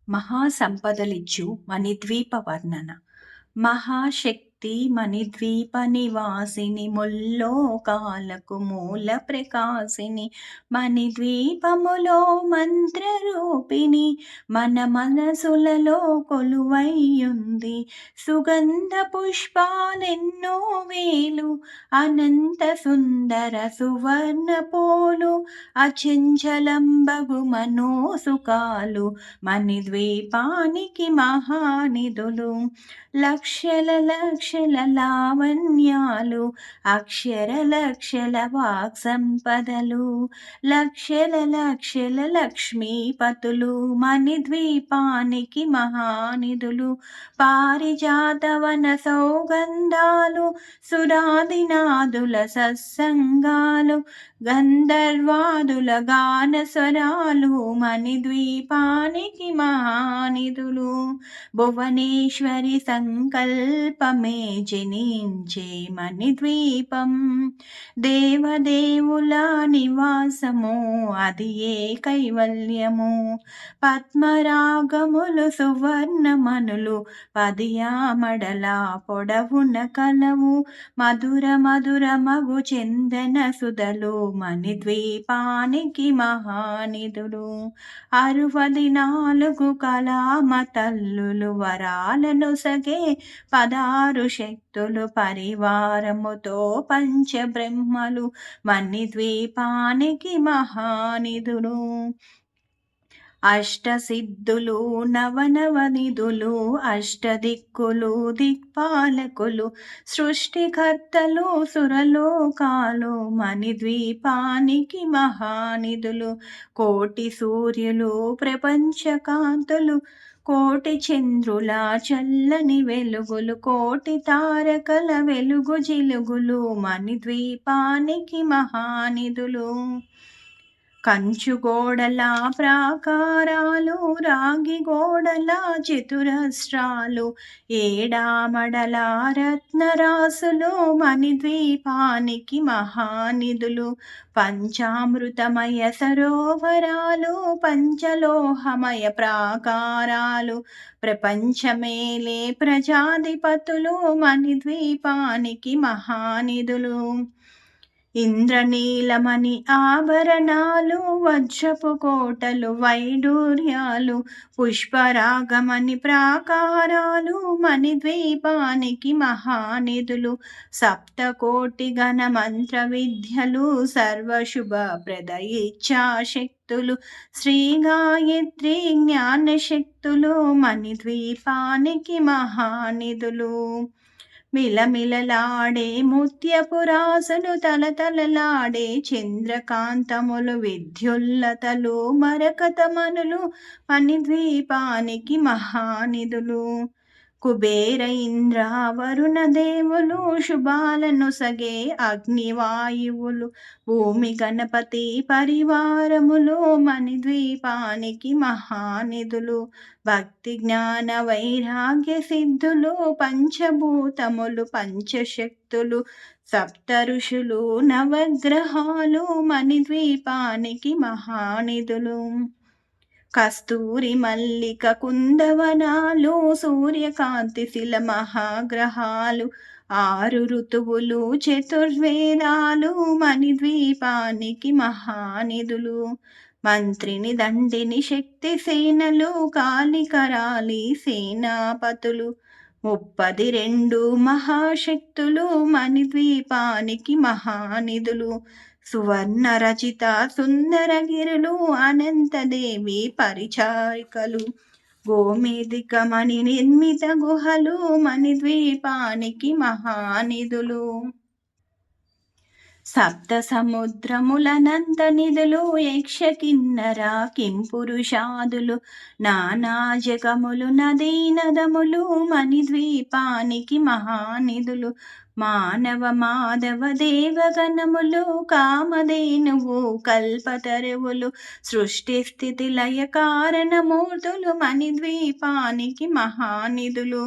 మహాసంపదలిచ్చు మణిద్వీప వర్ణన. మహాశక్తి మణిద్వీప నివాసిని ముల్లోకాలకు మూల ప్రకాశిని మణిద్వీపములో మంత్రరూపిణి మన మనసులలో కొలువైయుంది. సుగంధ పుష్పాలెన్నో వేలు అనంత సుందర సువర్ణ పోలు అచంచలంబగు మనోసుకాలు మణిద్వీపానికి మహానిధులు. లక్షల లక్షల లావణ్యాలు అక్షర లక్షల వాక్ సంపదలు లక్షల లక్షల లక్ష్మీపతులు మణిద్వీపానికి మహానిధులు. పారిజాతవన సౌగంధాలు సురాదినాదుల సత్సంగాలు గంధర్వాదుల గాన స్వరాలు మణిద్వీపానికి మహానిధులు. భువనేశ్వరి సంకల్పమే జనించే మణిద్వీపం దేవదేవుల నివాసము అది ఏ కైవల్యము. పద్మరాగములు సువర్ణమనులు పదియామడల పొడవున కలవు మధుర మధుర మగు చందన సుధలు మణిద్వీపానికి మహానిధులు. 64 కళామ తల్లులు వరాలను సగే 16 శక్తులు పరివారముతో పంచబ్రహ్మలు మణిద్వీపానికి మహానిధులు. అష్టసిద్ధులు నవనవనిధులు అష్టదిక్కులు దిక్పాలకులు సృష్టికర్తలు సురలోకాలు మణిద్వీపానికి మహానిధులు. కోటి సూర్యులు ప్రపంచకాంతులు కోటి చంద్రుల చల్లని వెలుగులు కోటి తారకల వెలుగు జిలుగులు మణిద్వీపానికి మహానిధులు. కంచు గోడల ప్రాకారాలు రాగి గోడల చతురస్రాలు ఏడామడల రత్నరాసులు మణిద్వీపానికి మహానిధులు. పంచామృతమయ సరోవరాలు పంచలోహమయ ప్రాకారాలు ప్రపంచమేలే ప్రజాధిపతులు మణిద్వీపానికి మహానిధులు. ఇంద్రనీలమణి ఆభరణాలు వజ్రపు కోటలు వైడూర్యాలు పుష్పరాగమణి ప్రాకారాలు మణిద్వీపానికి మహానిధులు. సప్తకోటి గణ మంత్ర విద్యలు సర్వశుభ ప్రద ఇచ్ఛాశక్తులు శ్రీ గాయత్రి జ్ఞానశక్తులు మణిద్వీపానికి మహానిధులు. మిలమిలలాడే ముత్యపురాసులు తలతలలాడే చంద్రకాంతములు విద్యుల్లతలు మరకతమనులు మణిద్వీపానికి మహానిధులు. కుబేర ఇంద్ర వరుణ దేవులు శుభాలను సగే అగ్నివాయువులు భూమి గణపతి పరివారములు మణిద్వీపానికి మహానిధులు. భక్తి జ్ఞాన వైరాగ్య సిద్ధులు పంచభూతములు పంచశక్తులు సప్త ఋషులు నవగ్రహాలు మణిద్వీపానికి మహానిధులు. కస్తూరి మల్లిక కుందవనాలు సూర్యకాంతి శిల మహాగ్రహాలు 6 ఋతువులు చతుర్వేదాలు మణిద్వీపానికి మహానిధులు. మంత్రిని దండిని శక్తి సేనలు కాళికరాలి సేనాపతులు 32 మహాశక్తులు మణిద్వీపానికి మహానిధులు. సువర్ణ రచిత సుందరగిరులు అనంతదేవి పరిచారికలు గోమేదికమణి నిర్మిత గుహలు మణిద్వీపానికి మహానిధులు. సప్త సముద్రములనంత నిధులు యక్ష కిన్నర కింపురుషాదులు నానా జగములు నదీ నదములు మణిద్వీపానికి మహానిధులు. మానవ మాధవ దేవగణములు కామధేనువు కల్పతరువులు సృష్టి స్థితి లయ కారణమూర్తులు మణిద్వీపానికి మహానిధులు.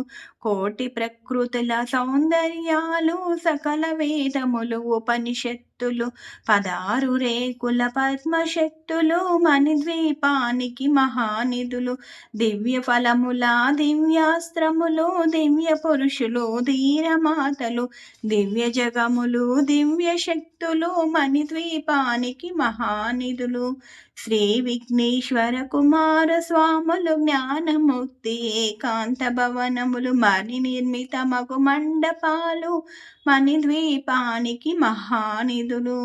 కోటి ప్రకృతుల సౌందర్యాలు సకల వేదములు ఉపనిషత్తు శక్తులు 16 రేకుల పద్మశక్తులు మణిద్వీపానికి మహానిధులు దివ్య ఫలముల దివ్యాస్త్రములు దివ్య పురుషులు ధీరమాతలు దివ్య జగములు దివ్య శక్తులు మణిద్వీపానికి మహానిధులు శ్రీ విఘ్నేశ్వర కుమార స్వాములు జ్ఞానముక్తి ఏకాంత భవనములు మణి నిర్మితమగు మండపాలు మణిద్వీపానికి మహానిధులు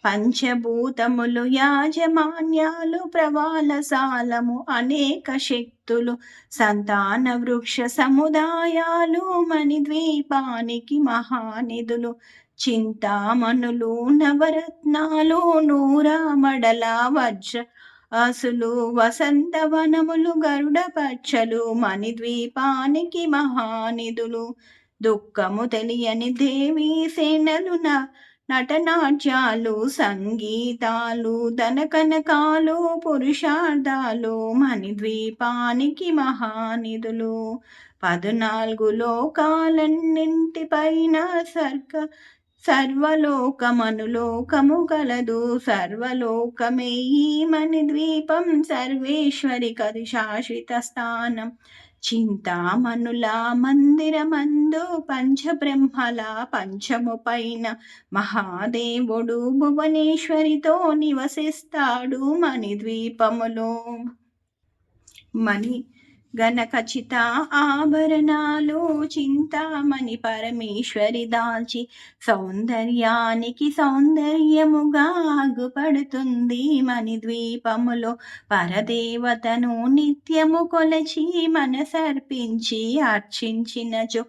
పంచభూతములు యాజమాన్యాలు ప్రవాలసాలము అనేక శక్తులు సంతాన వృక్ష సముదాయాలు మణిద్వీపానికి మహానిధులు చింతామణులు నవరత్నాలు నూరామడల వజ్ర అసులు వసంతవనములు గరుడ పచ్చలు మణిద్వీపానికి మహానిధులు దుఃఖము తెలియని దేవీ సేనలు నటనాట్యాలు సంగీతాలు ధనకనకాలు పురుషార్థాలు మణిద్వీపానికి మహానిధులు 14 లోకాలన్నింటిపైన సర్వలోకమనులోకము కలదు సర్వలోకమే ఈ మణిద్వీపం సర్వేశ్వరి కది శాశ్వత స్థానం చింతామణుల మందిరమందు పంచబ్రహ్మల పంచము పైన మహాదేవుడు భువనేశ్వరితో నివసిస్తాడు మణిద్వీపములో మణి గణకచిత ఆభరణాలు చింతామణి పరమేశ్వరి దాల్చి సౌందర్యానికి సౌందర్యముగా ఆగుపడుతుంది మణిద్వీపములో పరదేవతను నిత్యము కొలచి మనసర్పించి అర్చించినచో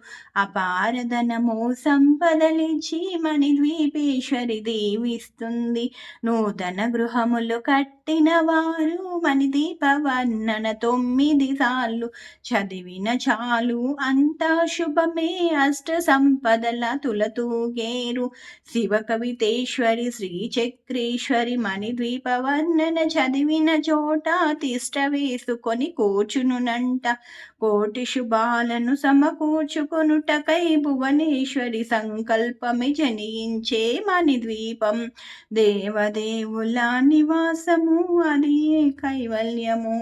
అపారధనము సంపదలిచ్చి మణిద్వీపేశ్వరి దీవిస్తుంది నూతన గృహములు కట్టిన వారు మణిదీప వర్ణన 9 సార్లు చదివిన చాలు అంతా శుభమే అష్ట సంపదల తులతూగేరు శివ కవితేశ్వరి శ్రీ చక్రేశ్వరి మణిద్వీప వర్ణన చదివిన చోట తిష్ట వేసుకొని కూర్చునునంట కోటి శుభాలను సమకూర్చుకొనుటకై భువనేశ్వరి సంకల్పమే జనించే మణిద్వీపం దేవదేవుల నివాసము అది కైవల్యము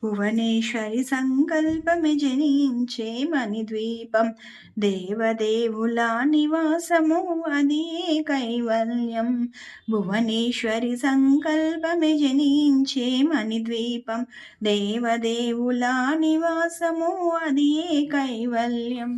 భువనేశ్వరి సంకల్పమే జనించే మణిద్వీపం దేవదేవుల నివాసము అది కైవల్యం భువనేశ్వరి సంకల్పమే జనించే మణిద్వీపం దేవదేవుల నివాసము అది కైవల్యం